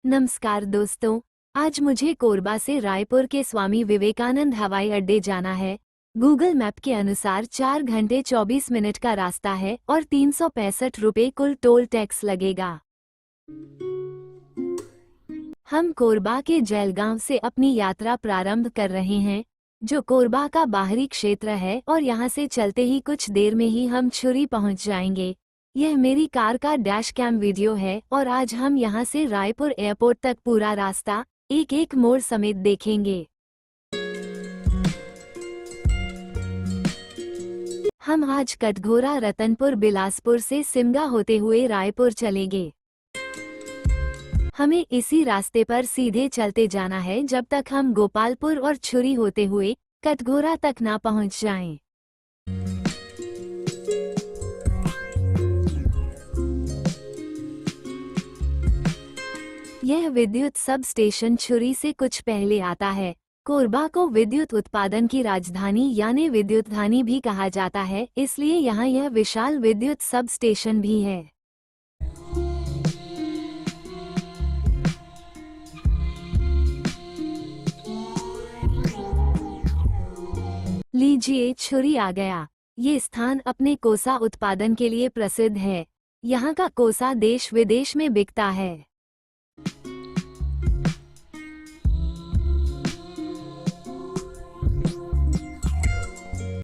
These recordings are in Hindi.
नमस्कार दोस्तों। आज मुझे कोरबा से रायपुर के स्वामी विवेकानंद हवाई अड्डे जाना है। गूगल मैप के अनुसार 4 घंटे 24 मिनट का रास्ता है और 365 रुपये कुल टोल टैक्स लगेगा। हम कोरबा के जैलगांव से अपनी यात्रा प्रारंभ कर रहे हैं, जो कोरबा का बाहरी क्षेत्र है, और यहां से चलते ही कुछ देर में ही हम छुरी पहुंच जाएंगे। यह मेरी कार का डैश कैम वीडियो है और आज हम यहां से रायपुर एयरपोर्ट तक पूरा रास्ता एक एक मोड़ समेत देखेंगे। हम आज कटघोरा, रतनपुर, बिलासपुर से सिमगा होते हुए रायपुर चलेंगे। हमें इसी रास्ते पर सीधे चलते जाना है जब तक हम गोपालपुर और छुरी होते हुए कटघोरा तक ना पहुंच जाएं। यह विद्युत सब स्टेशन छुरी से कुछ पहले आता है। कोरबा को विद्युत उत्पादन की राजधानी यानी विद्युतधानी भी कहा जाता है, इसलिए यहाँ यह विशाल विद्युत सब स्टेशन भी है। लीजिए, छुरी आ गया। ये स्थान अपने कोसा उत्पादन के लिए प्रसिद्ध है। यहाँ का कोसा देश विदेश में बिकता है।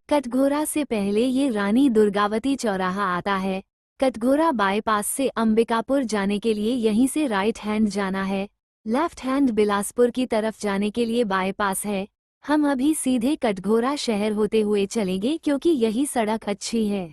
कटघोरा से पहले ये रानी दुर्गावती चौराहा आता है। कटघोरा बाईपास से अंबिकापुर जाने के लिए यहीं से राइट हैंड जाना है। लेफ्ट हैंड बिलासपुर की तरफ जाने के लिए बाईपास है। हम अभी सीधे कटघोरा शहर होते हुए चलेंगे क्योंकि यही सड़क अच्छी है।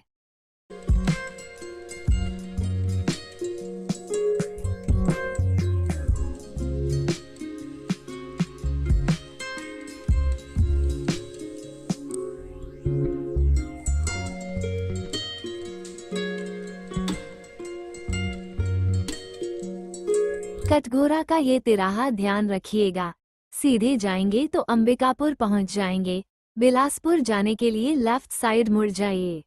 कटघोरा का ये तिराहा ध्यान रखिएगा। सीधे जाएंगे तो अंबिकापुर पहुंच जाएंगे। बिलासपुर जाने के लिए लेफ्ट साइड मुड़ जाइए।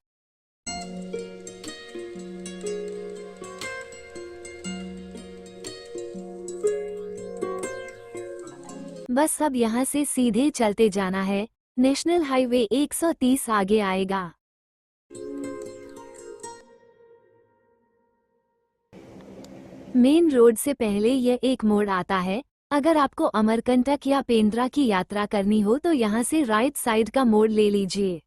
बस अब यहाँ से सीधे चलते जाना है। नेशनल हाईवे 130 आगे आएगा। मेन रोड से पहले यह एक मोड़ आता है। अगर आपको अमरकंटक या पेंड्रा की यात्रा करनी हो तो यहाँ से राइट साइड का मोड़ ले लीजिए।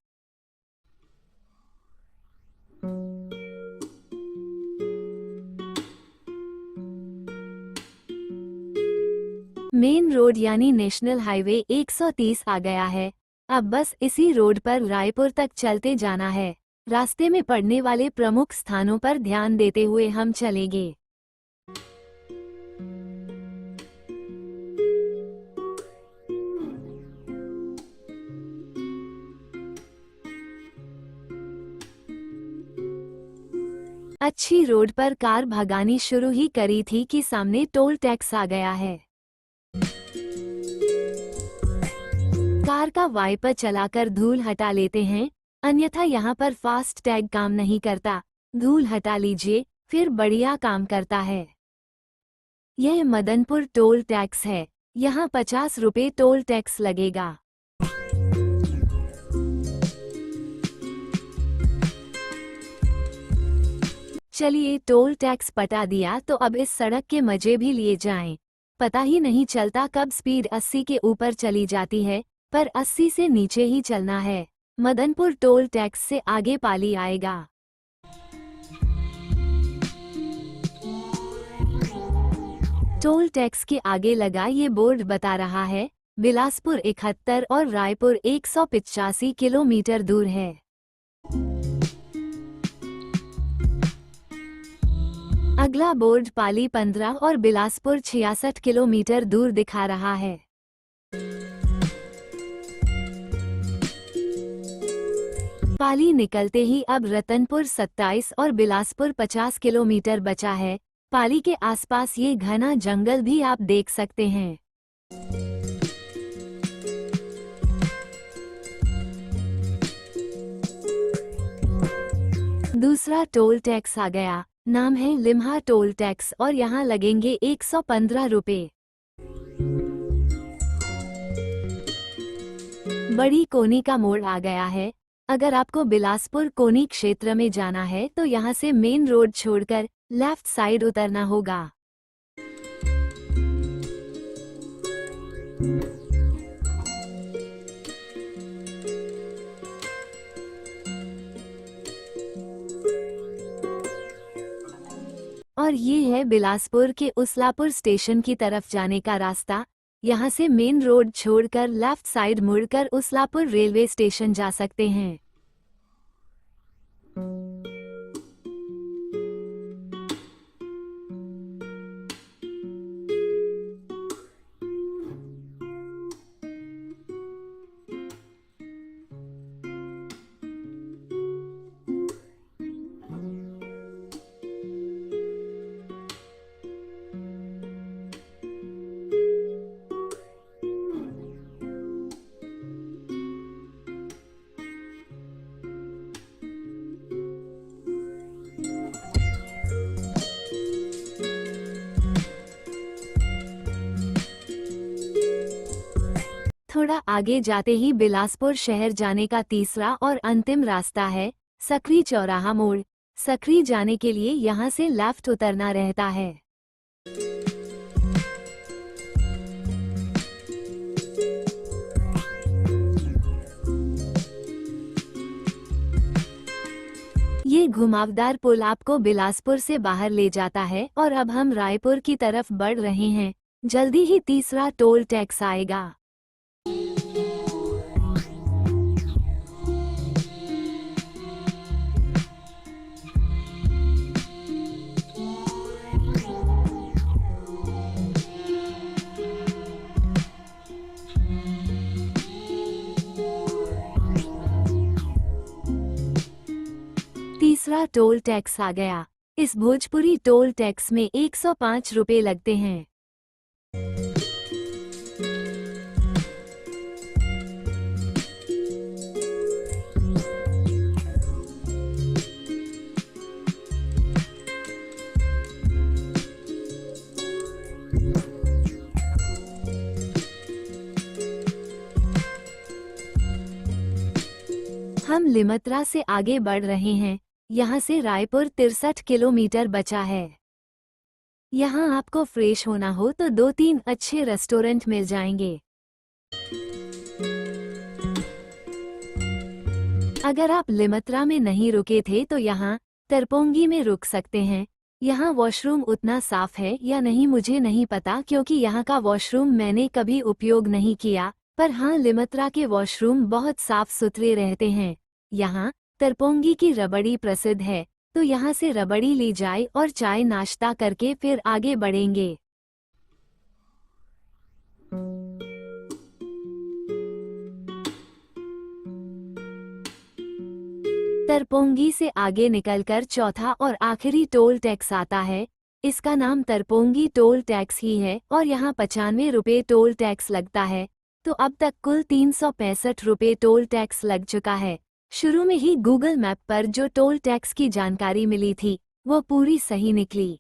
मेन रोड यानी नेशनल हाईवे 130 आ गया है। अब बस इसी रोड पर रायपुर तक चलते जाना है। रास्ते में पड़ने वाले प्रमुख स्थानों पर ध्यान देते हुए हम चलेंगे। अच्छी रोड पर कार भगानी शुरू ही करी थी कि सामने टोल टैक्स आ गया है। कार का वाइपर चलाकर धूल हटा लेते हैं, अन्यथा यहाँ पर फास्ट टैग काम नहीं करता। धूल हटा लीजिए, फिर बढ़िया काम करता है। यह मदनपुर टोल टैक्स है। यहाँ 50 रुपये टोल टैक्स लगेगा। चलिए, टोल टैक्स पटा दिया तो अब इस सड़क के मजे भी लिए जाएं। पता ही नहीं चलता कब स्पीड 80 के ऊपर चली जाती है, पर 80 से नीचे ही चलना है। मदनपुर टोल टैक्स से आगे पाली आएगा। टोल टैक्स के आगे लगा ये बोर्ड बता रहा है बिलासपुर 71 और रायपुर 185 किलोमीटर दूर है। अगला बोर्ड पाली 15 और बिलासपुर 66 किलोमीटर दूर दिखा रहा है। पाली निकलते ही अब रतनपुर 27 और बिलासपुर 50 किलोमीटर बचा है। पाली के आसपास ये घना जंगल भी आप देख सकते हैं। दूसरा टोल टैक्स आ गया। नाम है लिम्हा टोल टैक्स और यहाँ लगेंगे 115 रुपए। बड़ी कोनी का मोड़ आ गया है। अगर आपको बिलासपुर कोनी क्षेत्र में जाना है तो यहाँ से मेन रोड छोड़कर लेफ्ट साइड उतरना होगा। और ये है बिलासपुर के उसलापुर स्टेशन की तरफ जाने का रास्ता। यहाँ से मेन रोड छोड़कर लेफ्ट साइड मुड़कर उसलापुर रेलवे स्टेशन जा सकते हैं। थोड़ा आगे जाते ही बिलासपुर शहर जाने का तीसरा और अंतिम रास्ता है सकरी चौराहा मोड़। सकरी जाने के लिए यहाँ से लेफ्ट उतरना रहता है। ये घुमावदार पुल आपको बिलासपुर से बाहर ले जाता है और अब हम रायपुर की तरफ बढ़ रहे हैं। जल्दी ही तीसरा टोल टैक्स आएगा। तीसरा टोल टैक्स आ गया। इस भोजपुरी टोल टैक्स में 105 रुपए लगते हैं। हम लिमत्रा से आगे बढ़ रहे हैं। यहाँ से रायपुर 63 किलोमीटर बचा है। यहाँ आपको फ्रेश होना हो तो 2-3 अच्छे रेस्टोरेंट मिल जाएंगे। अगर आप लिमत्रा में नहीं रुके थे तो यहाँ तरपोंगी में रुक सकते हैं। यहाँ वॉशरूम उतना साफ है या नहीं मुझे नहीं पता, क्योंकि यहाँ का वॉशरूम मैंने कभी उपयोग नहीं किया, पर हाँ लिमत्रा के वॉशरूम बहुत साफ सुथरे रहते हैं। यहाँ तरपोंगी की रबड़ी प्रसिद्ध है, तो यहाँ से रबड़ी ली जाए और चाय नाश्ता करके फिर आगे बढ़ेंगे। तरपोंगी से आगे निकलकर चौथा और आखिरी टोल टैक्स आता है। इसका नाम तरपोंगी टोल टैक्स ही है और यहाँ 95 रुपये टोल टैक्स लगता है। तो अब तक कुल 365 रुपये टोल टैक्स लग चुका है। शुरू में ही गूगल मैप पर जो टोल टैक्स की जानकारी मिली थी वो पूरी सही निकली।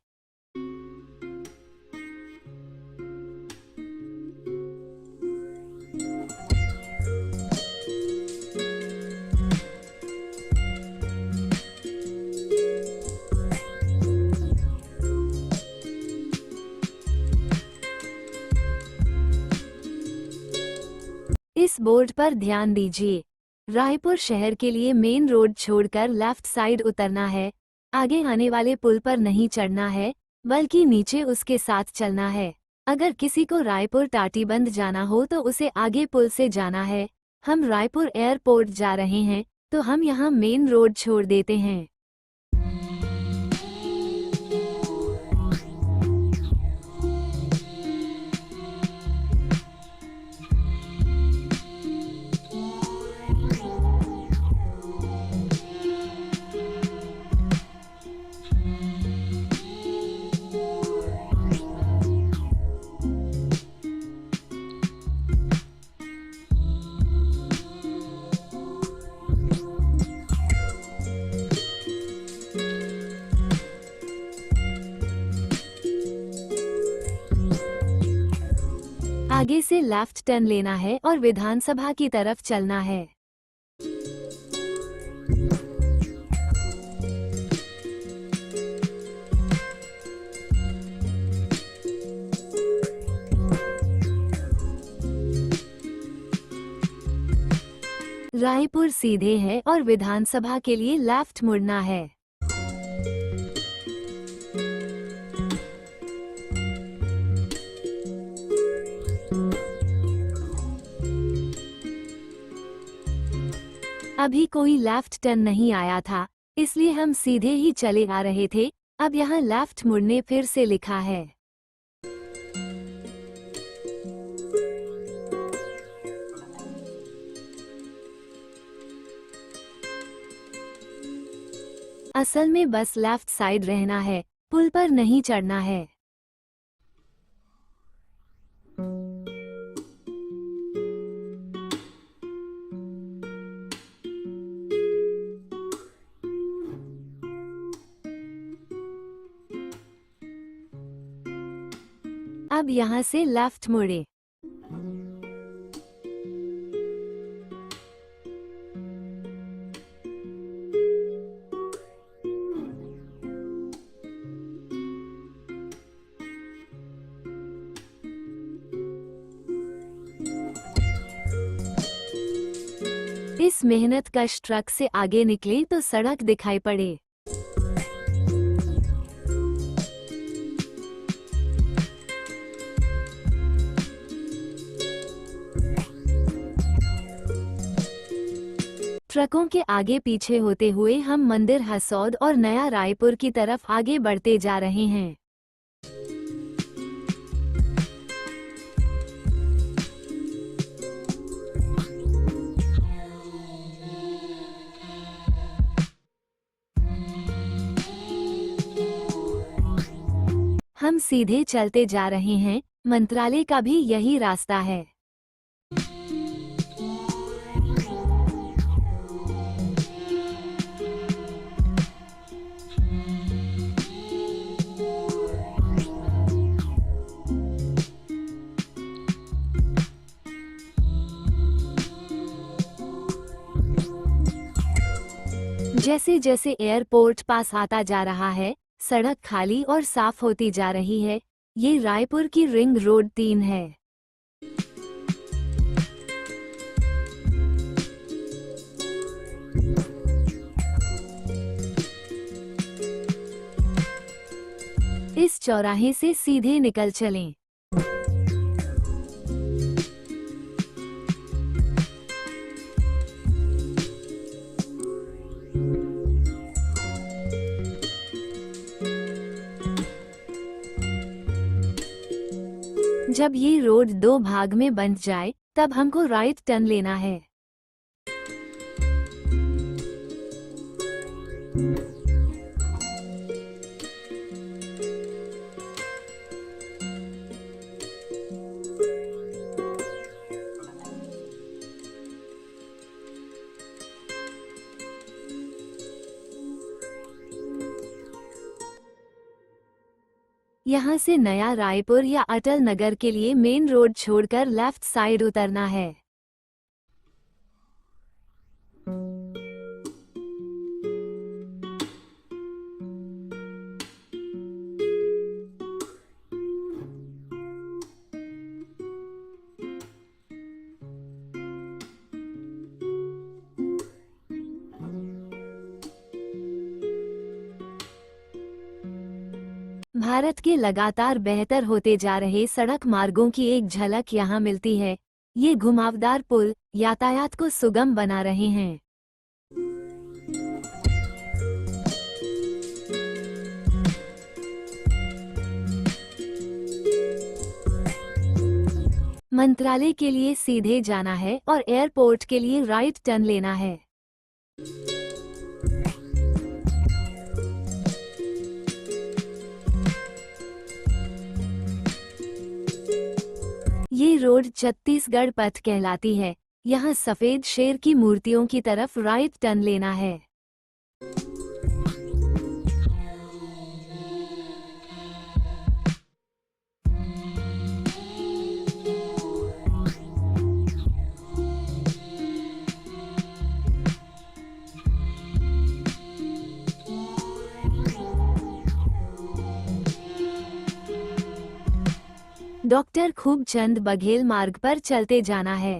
इस बोर्ड पर ध्यान दीजिए। रायपुर शहर के लिए मेन रोड छोड़कर लेफ्ट साइड उतरना है। आगे आने वाले पुल पर नहीं चढ़ना है, बल्कि नीचे उसके साथ चलना है। अगर किसी को रायपुर टाटीबंध जाना हो तो उसे आगे पुल से जाना है। हम रायपुर एयरपोर्ट जा रहे हैं तो हम यहाँ मेन रोड छोड़ देते हैं। आगे से लेफ्ट टर्न लेना है और विधानसभा की तरफ चलना है। रायपुर सीधे है और विधानसभा के लिए लेफ्ट मुड़ना है। अभी कोई लेफ्ट टर्न नहीं आया था, इसलिए हम सीधे ही चले आ रहे थे। अब यहाँ लेफ्ट मुड़ने फिर से लिखा है। असल में बस लेफ्ट साइड रहना है, पुल पर नहीं चढ़ना है। अब यहाँ से लेफ्ट मुड़े। इस मेहनत कश ट्रक से आगे निकले तो सड़क दिखाई पड़े। ट्रकों के आगे पीछे होते हुए हम मंदिर हसौद और नया रायपुर की तरफ आगे बढ़ते जा रहे हैं। हम सीधे चलते जा रहे हैं, मंत्रालय का भी यही रास्ता है। जैसे जैसे एयरपोर्ट पास आता जा रहा है, सड़क खाली और साफ होती जा रही है। ये रायपुर की रिंग रोड 3 है। इस चौराहे से सीधे निकल चलें। जब ये रोड 2 भाग में बंट जाए, तब हमको राइट टर्न लेना है। यहाँ से नया रायपुर या अटल नगर के लिए मेन रोड छोड़कर लेफ्ट साइड उतरना है। भारत के लगातार बेहतर होते जा रहे सड़क मार्गों की एक झलक यहाँ मिलती है। ये घुमावदार पुल यातायात को सुगम बना रहे हैं। मंत्रालय के लिए सीधे जाना है और एयरपोर्ट के लिए राइट टर्न लेना है। ये रोड छत्तीसगढ़ पथ कहलाती है। यहाँ सफेद शेर की मूर्तियों की तरफ राइट टर्न लेना है। डॉक्टर खूब चंद बघेल मार्ग पर चलते जाना है।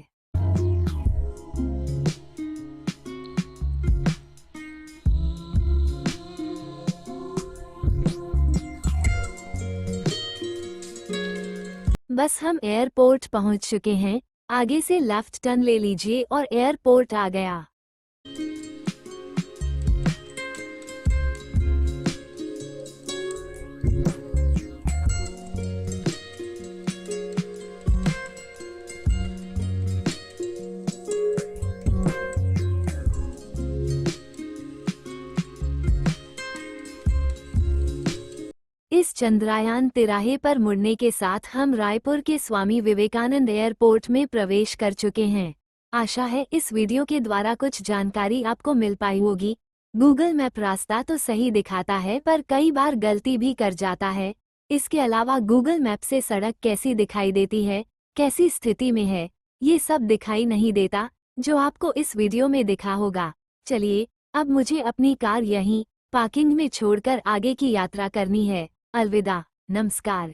बस हम एयरपोर्ट पहुंच चुके हैं, आगे से लेफ्ट टर्न ले लीजिए और एयरपोर्ट आ गया। इस चंद्रयान तिराहे पर मुड़ने के साथ हम रायपुर के स्वामी विवेकानंद एयरपोर्ट में प्रवेश कर चुके हैं। आशा है इस वीडियो के द्वारा कुछ जानकारी आपको मिल पाई होगी। गूगल मैप रास्ता तो सही दिखाता है पर कई बार गलती भी कर जाता है। इसके अलावा गूगल मैप से सड़क कैसी दिखाई देती है, कैसी स्थिति में है, ये सब दिखाई नहीं देता जो आपको इस वीडियो में दिखा होगा। चलिए अब मुझे अपनी कार यहीं पार्किंग में छोड़कर आगे की यात्रा करनी है। अलविदा, नमस्कार।